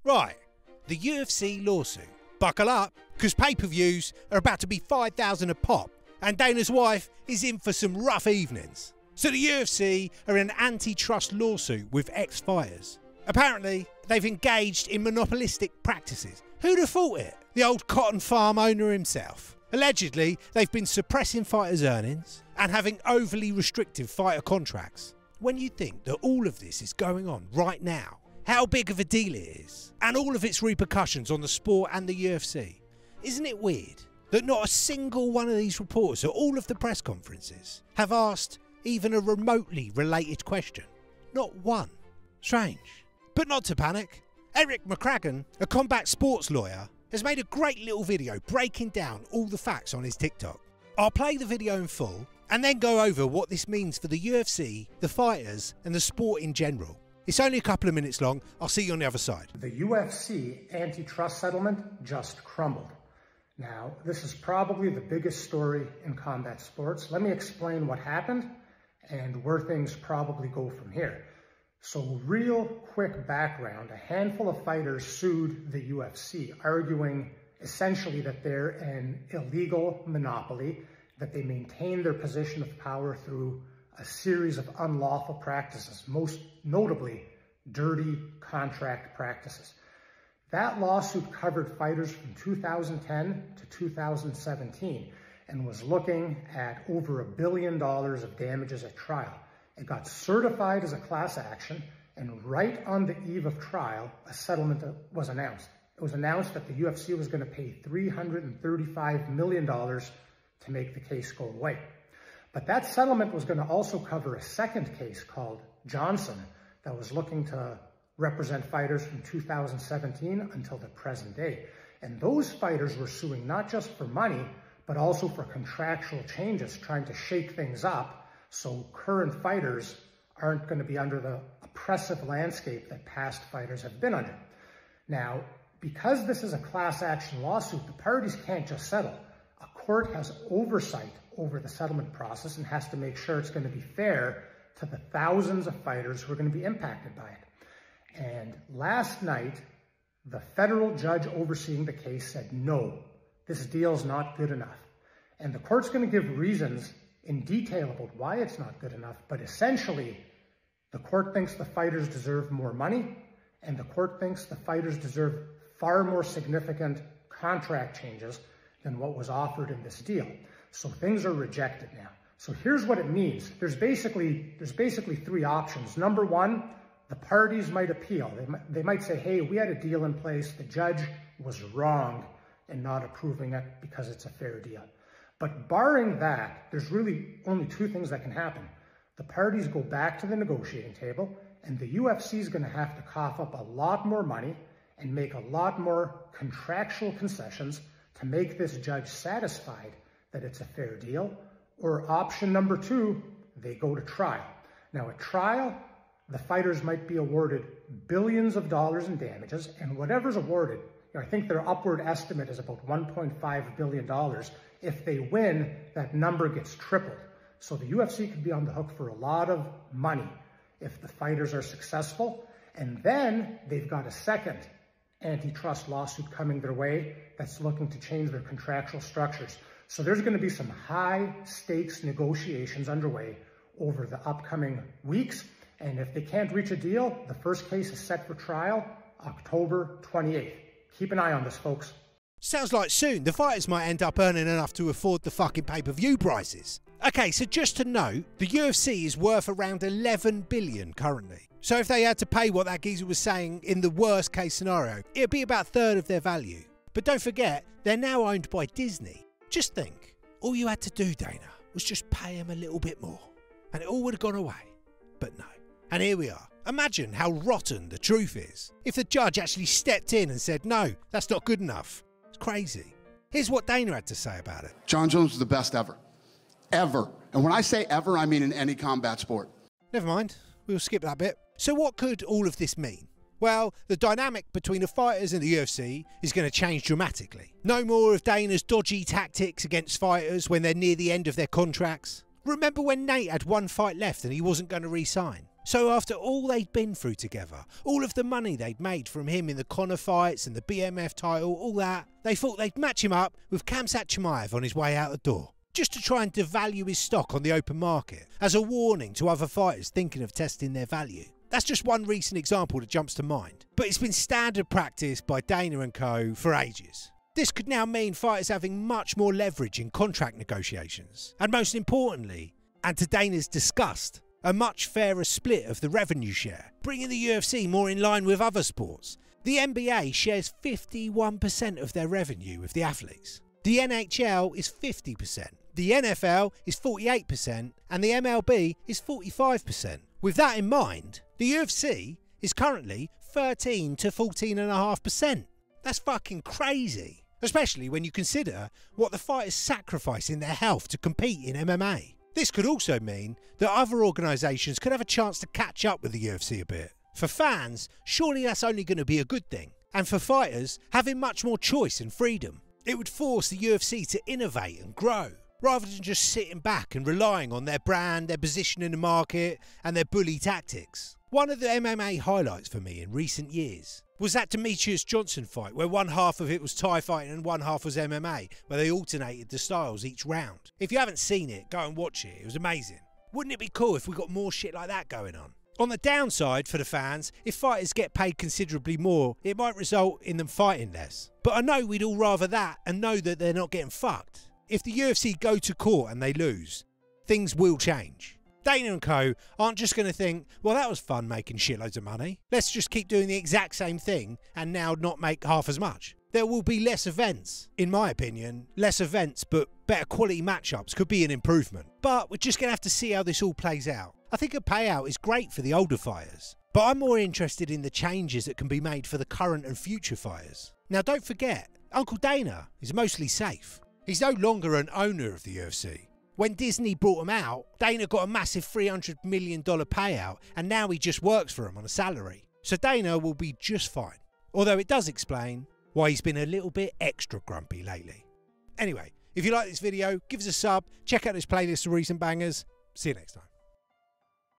Right, the UFC lawsuit. Buckle up, because pay-per-views are about to be $5,000 a pop, and Dana's wife is in for some rough evenings. So the UFC are in an antitrust lawsuit with ex-fighters. Apparently, they've engaged in monopolistic practices. Who'd have thought it? The old cotton farm owner himself. Allegedly, they've been suppressing fighters' earnings and having overly restrictive fighter contracts. When you think that all of this is going on right now, how big of a deal it is, and all of its repercussions on the sport and the UFC, isn't it weird that not a single one of these reporters at all of the press conferences have asked even a remotely related question? Not one. Strange. But not to panic. Eric McCracken, a combat sports lawyer, has made a great little video breaking down all the facts on his TikTok. I'll play the video in full and then go over what this means for the UFC, the fighters and the sport in general. It's only a couple of minutes long. I'll see you on the other side. The UFC antitrust settlement just crumbled. Now, this is probably the biggest story in combat sports. Let me explain what happened and where things probably go from here. So real quick background, a handful of fighters sued the UFC, arguing essentially that they're an illegal monopoly, that they maintain their position of power through a series of unlawful practices, most notably dirty contract practices. That lawsuit covered fighters from 2010 to 2017 and was looking at over $1 billion of damages at trial. It got certified as a class action, and right on the eve of trial, a settlement was announced. It was announced that the UFC was going to pay $335 million to make the case go away. But that settlement was going to also cover a second case called Johnson that was looking to represent fighters from 2017 until the present day. And those fighters were suing not just for money, but also for contractual changes, trying to shake things up so current fighters aren't going to be under the oppressive landscape that past fighters have been under. Now, because this is a class action lawsuit, the parties can't just settle. A court has oversight over the settlement process and has to make sure it's going to be fair to the thousands of fighters who are going to be impacted by it. And last night, the federal judge overseeing the case said, no, this deal's not good enough. And the court's going to give reasons in detail about why it's not good enough, but essentially, the court thinks the fighters deserve more money, and the court thinks the fighters deserve far more significant contract changes than what was offered in this deal. So things are rejected now. So here's what it means. There's basically three options. Number one, the parties might appeal. They might say, hey, we had a deal in place. The judge was wrong in not approving it because it's a fair deal. But barring that, there's really only two things that can happen. The parties go back to the negotiating table, and the UFC is going to have to cough up a lot more money and make a lot more contractual concessions to make this judge satisfied that it's a fair deal. Or option number two, they go to trial. Now at trial, the fighters might be awarded billions of dollars in damages, and whatever's awarded, I think their upward estimate is about $1.5 billion. If they win, that number gets tripled. So the UFC could be on the hook for a lot of money if the fighters are successful. And then they've got a second antitrust lawsuit coming their way that's looking to change their contractual structures. So there's going to be some high stakes negotiations underway over the upcoming weeks. And if they can't reach a deal, the first case is set for trial October 28th. Keep an eye on this, folks. Sounds like soon the fighters might end up earning enough to afford the fucking pay-per-view prices. Okay, so just to note, the UFC is worth around $11 billion currently. So if they had to pay what that geezer was saying in the worst case scenario, it'd be about a third of their value. But don't forget, they're now owned by Disney. Just think, all you had to do, Dana, was just pay him a little bit more, and it all would have gone away. But no. And here we are. Imagine how rotten the truth is if the judge actually stepped in and said, no, that's not good enough. It's crazy. Here's what Dana had to say about it. John Jones was the best ever. Ever. And when I say ever, I mean in any combat sport. Never mind. We'll skip that bit. So what could all of this mean? Well, the dynamic between the fighters and the UFC is going to change dramatically. No more of Dana's dodgy tactics against fighters when they're near the end of their contracts. Remember when Nate had one fight left and he wasn't going to re-sign? So after all they'd been through together, all of the money they'd made from him in the Conor fights and the BMF title, all that, they thought they'd match him up with Khamzat Chimaev on his way out the door, just to try and devalue his stock on the open market as a warning to other fighters thinking of testing their value. That's just one recent example that jumps to mind, but it's been standard practice by Dana and co for ages. This could now mean fighters having much more leverage in contract negotiations, and most importantly, and to Dana's disgust, a much fairer split of the revenue share, bringing the UFC more in line with other sports. The NBA shares 51% of their revenue with the athletes. The NHL is 50%, the NFL is 48%, and the MLB is 45%. With that in mind, the UFC is currently 13 to 14.5%. That's fucking crazy, especially when you consider what the fighters sacrifice in their health to compete in MMA. This could also mean that other organisations could have a chance to catch up with the UFC a bit. For fans, surely that's only going to be a good thing. And for fighters, having much more choice and freedom. It would force the UFC to innovate and grow, rather than just sitting back and relying on their brand, their position in the market, and their bully tactics. One of the MMA highlights for me in recent years was that Demetrius Johnson fight, where one half of it was Thai fighting and one half was MMA, where they alternated the styles each round. If you haven't seen it, go and watch it. It was amazing. Wouldn't it be cool if we got more shit like that going on? On the downside for the fans, if fighters get paid considerably more, it might result in them fighting less. But I know we'd all rather that and know that they're not getting fucked. If the UFC go to court and they lose, things will change. Dana and co aren't just going to think, well, that was fun making shitloads of money. Let's just keep doing the exact same thing and now not make half as much. There will be less events. In my opinion, less events but better quality matchups could be an improvement. But we're just going to have to see how this all plays out. I think a payout is great for the older fighters, but I'm more interested in the changes that can be made for the current and future fighters. Now don't forget, Uncle Dana is mostly safe. He's no longer an owner of the UFC. When Disney brought him out, Dana got a massive $300 million payout, and now he just works for him on a salary. So Dana will be just fine. Although it does explain why he's been a little bit extra grumpy lately. Anyway, if you like this video, give us a sub, check out this playlist of recent bangers. See you next time.